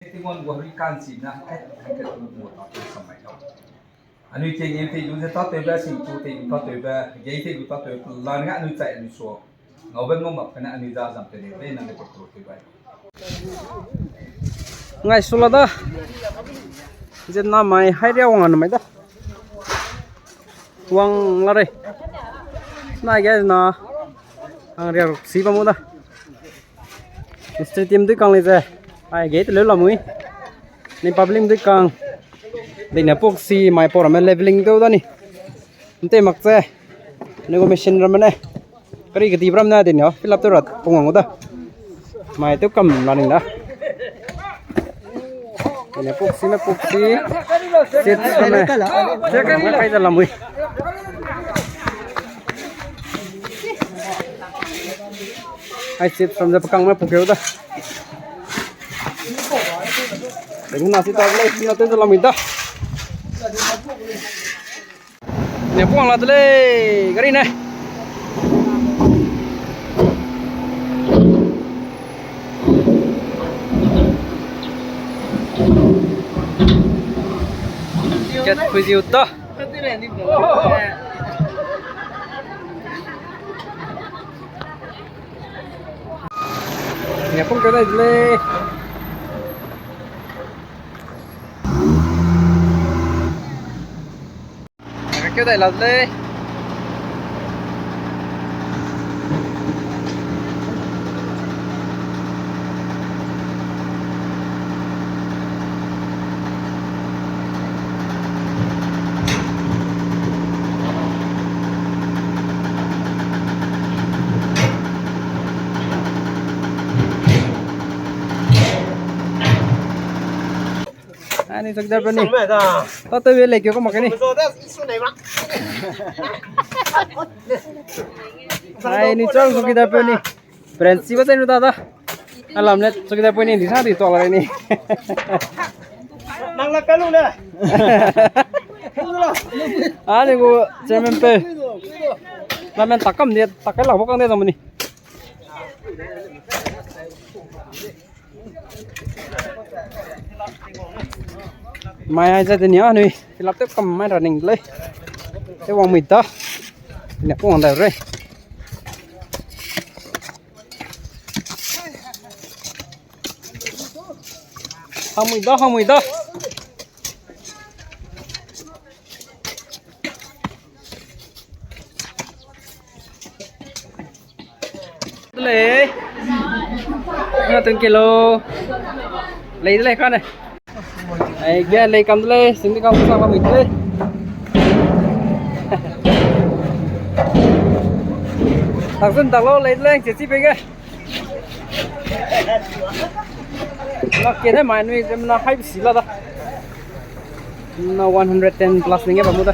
ที่มันวัวริการสินะให้เกิดมูลต่อตัวสมัยเราอันนี้ที่ยังที่ดูจะต่อตัวแบบสิ่งตัวที่ต่อตัวแบบยังที่ดูต่อตัวลานงานนู้นใจนู้นชัวเงาเป็นงงแบบขณะนี้จะจำเป็นเรื่องนั้นก็ตัวที่ไปไงสุดละด้าจะน้ำไม่ให้เรียวงันไหมด้าวังละเลยน่าแก่นะเรียวสีประมุด้าสเตเดียมด้วยกันเลยจ้ะไอ้เกตเลี้ยวละมุ้ยในพับลิมด้วยกันเดี๋ยวพวกสีไม่พอเราไม่เลเวลลิ่งตัวนี่นั่นเต็มมักจ้ะนี่ก็ไม่ชินรำมันเลยก็รีกตีบรำน่าเดี๋ยวเนาะฟิลล์ตัวรัดปงวังด้าไม่เท่ากับนั่นเองนะ ini puksi sit sana jangan kayak dalam wih ai sit from the pekang mah pukul dah dengan nasi tableh ini tu dalam itu ini puang lah tu le kari ni Ket kuisi uta. Ini pun kita jeli. Kita jeli. Ini sekedar apa nih? Tahu tuh lagi kau makan nih? Nah ini cong sekedar apa nih? Berhensi bahasa ini tata. Alam lihat sekedar apa ini di sana di tol ini. Nang lah kalau dah. Ini gua cemen pe. Lamen takam dia takai lah bukan dia sama nih. Mai ai ra thì nhớ này thì lập tức cầm máy running lên cái vòng mịt đó nè cũng còn đều rồi không mịt đó lấy nó từng kilo lấy con này ai kia lấy cầm lấy xin đi cầm sang vào mình lấy thằng dân tao lo lấy lên chỉ bên cái nó kia thế mà nó hay bị xí là đó nó 110 plus này nghe bảo mua đó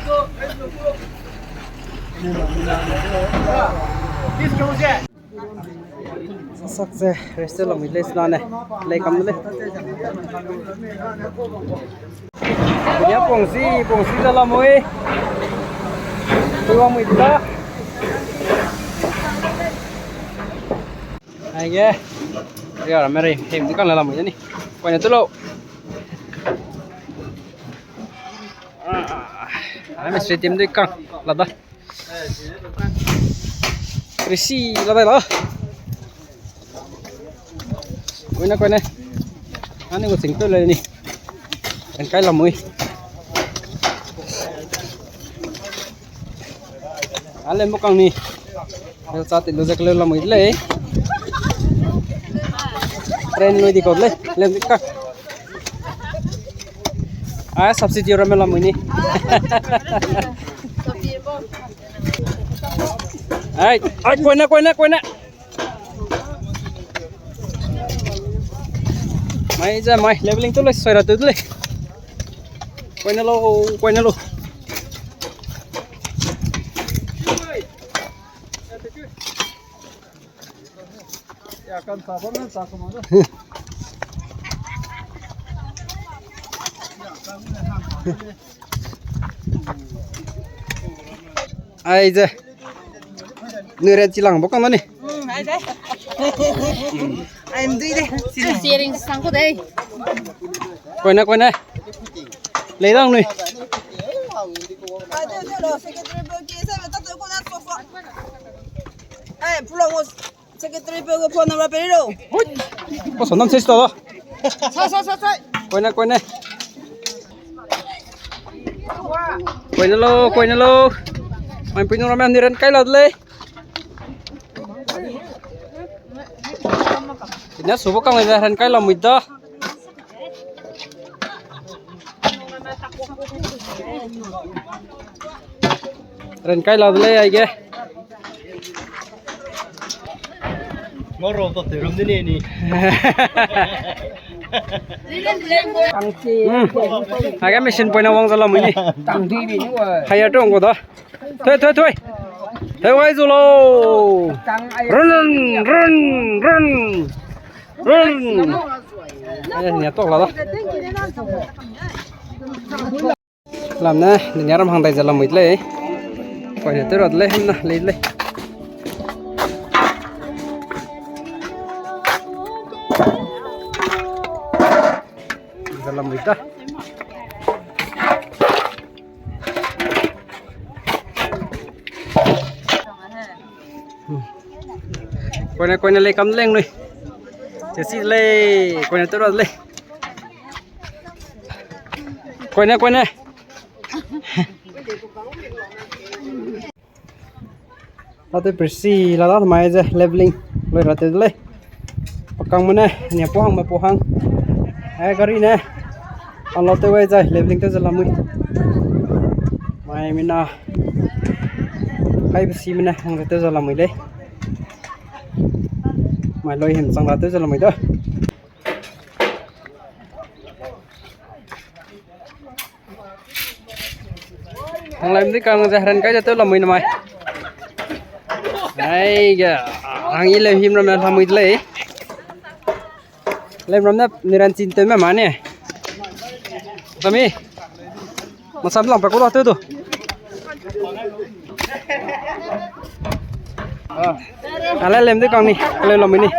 sắc xe restaurant làm mình lên này lấy cầm lấy punya pongsi dalam mui tuang mui dah aye ya orang meri hem kan dalam mui ni punya tu lo kami street team tu kan lada krisi lada lah Kau nak, ani gua singkir lagi ni, kan kaya lamui. Alem bukan ni, kalau saat itu saya keluar lamui le, tren lu di kau le, lem kak. Subsidi orang lamui ni. Ay, kau nak. Mai ra mai leveling tu lấy xoay ra từ từ lấy quay nó lo ai giờ nửa chilang bốc con này Em đi đây. Xin sharing sang cô đây. Quay nè lấy đâu này có số năm xích đó quay nè quay nè lô mày pin nó làm gì cái lợt lên nhát số bốc này ra thành cái lòng mịt đó thành cái lợt lên ai kia ngó rồi tôi tự làm thế này nè hai cái machine pin nào vong ra làm gì tăng thi bị nữa hay ở trong của đó thôi thôi quay rồi lô run nhà tốt là đó làm nè để nhà làm hàng tay giờ làm mít lấy quay để tới rồi lấy hem nè lấy giờ làm mít đó quay này lấy cắm lên rồi chỉ xin lấy quay này tới rồi lấy quay nàyเราตัวประสิทธิ์เราทำไมจะ leveling เลยเราตัวเลยปากกางมันเนี่ยพวงมาพวงไอ้กรีเนี่ยอันเราตัวไว้จะ leveling ตัวจะละมุนไม่มีนะใครประสิทธิ์มันนะเราตัวจะละมุนเลยไม่ลอยเห็นสังเราตัวจะละมุนด้วยทางไรมันที่กลางจะเห็นก็จะตัวละมุนทำไมไอ้แกทางนี้เลยพิมพ์เราทำมือเลยเลยเราเนี่ยนิรันดร์จินเต็มแม่มาเนี่ยทำไมมาซ้ำหลังไปกูรอตัวตัวอะไรเล่มที่กลางนี่อะไรเราไม่นี่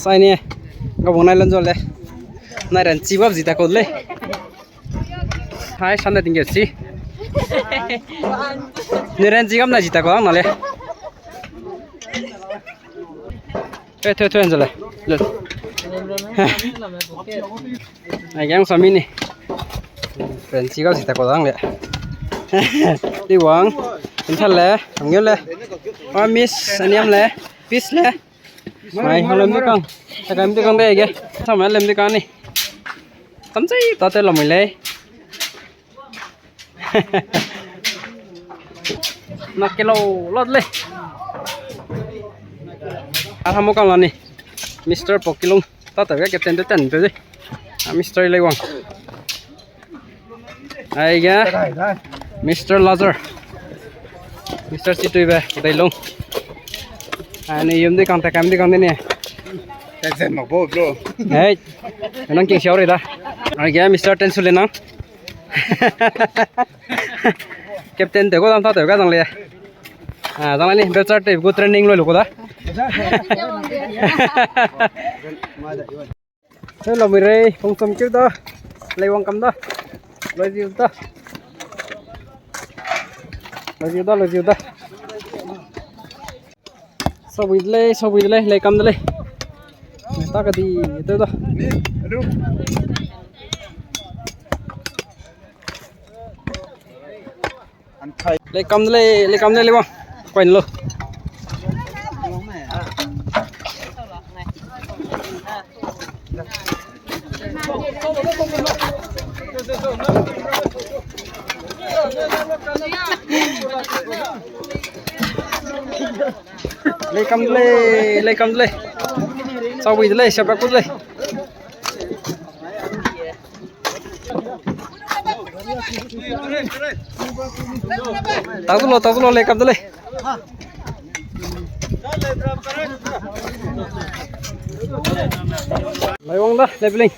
ใส่เนี่ยก็บอกนายลันจอเลยนายรันจีบจีตะโกนเลยให้ฉันได้ถึงเกียรตินิรันดร์จีกับนายจีตะโกนนั่นเลยเฮ้ยเธอจะเลยเลยไอ้แกงสามีนี่เป็นจีกับจีตะโกนเลยดีหวังเป็นท่านเลยทำเงี้ยเลยว่ามิสอันนี้เลยพิสเลยไม่เขาเล่นด้วยกันแต่การด้วยกันได้แกทำไมเล่นด้วยกันนี่ทำใจต่อเติมลมเลยนักเกลลดเลยทำมุกันแล้วนี่มิสเตอร์ปกิลงต่อเติมก็เก็บเต็มเต็มไปดิมิสเตอร์เลยวังไอ้แกมิสเตอร์ลาซาร์มิสเตอร์ซิตุยเบ้ได้ลงอันนี้ยืมด้วยกันแต่การด้วยกันเนี่ยแต่เส้นมาโบ้บลูเฮ้ยนั่งกินเช้าเลยด้าไอ้แกมิสเตอร์เทนสุเลนังเก็บเต็นเต๋อก็ทำท่าเต๋อก็ต้องเลยจังเลยนี่เบลซ์เต๋อกูเทรนนิ่งเลยลูกด้าเฮ้ยเราไม่ได้คงสมคิดด้าเลยวังคำด้าเลยจิ๋วด้าเลยจิ๋วด้าสวิตเลยเลยคำเลยตากดีเต๋อด้าเลยคำเลยวังไปนี่ลูกเลยคำเลยสวิตเลยsiapa ikutเลยtahu loเลยคำเลยเลยวังด้าleveling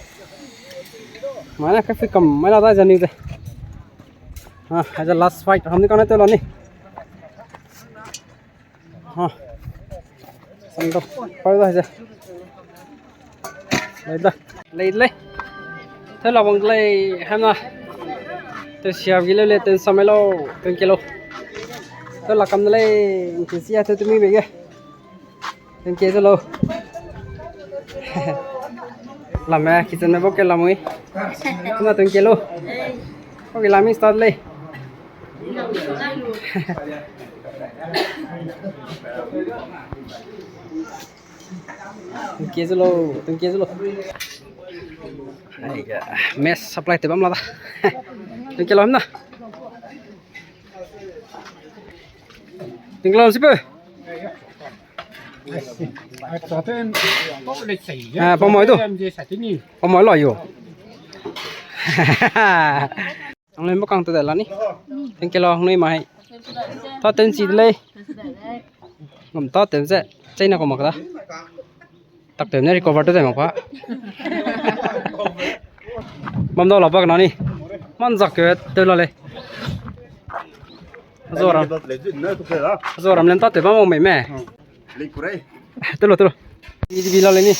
mana cái phi cầm mấy là ta giờ này hay là last fight हम con này tôi làm đi xong đâu quay ra giờ lấy thế là bằng lấy ham na tôi xia cái lấy tên sao mấy lô tên kilo tôi là cầm lấy cái xia tôi mới về cái tên kia cho lô làm mẹ khi chân mới bốc cái làm ấy chúng ta tên kilo có cái làm mình start lấy tên kia cho lô này cái mess supply từ bấm là ta tên kia làm na tên kia làm shipper phong mồi thôi phong mồi lòi vô ông lên bắt con từ từ là ní tên kia lo không nơi mà hay to tên gì đây ngầm to tên gì chơi nào còn mặc đó tập tên này cover tới mặc quá mắm đâu là bắt nó đi mắm giặc cái từ là này rồi làm lên to từ bám mày mẹ từ rồi đi là lên đi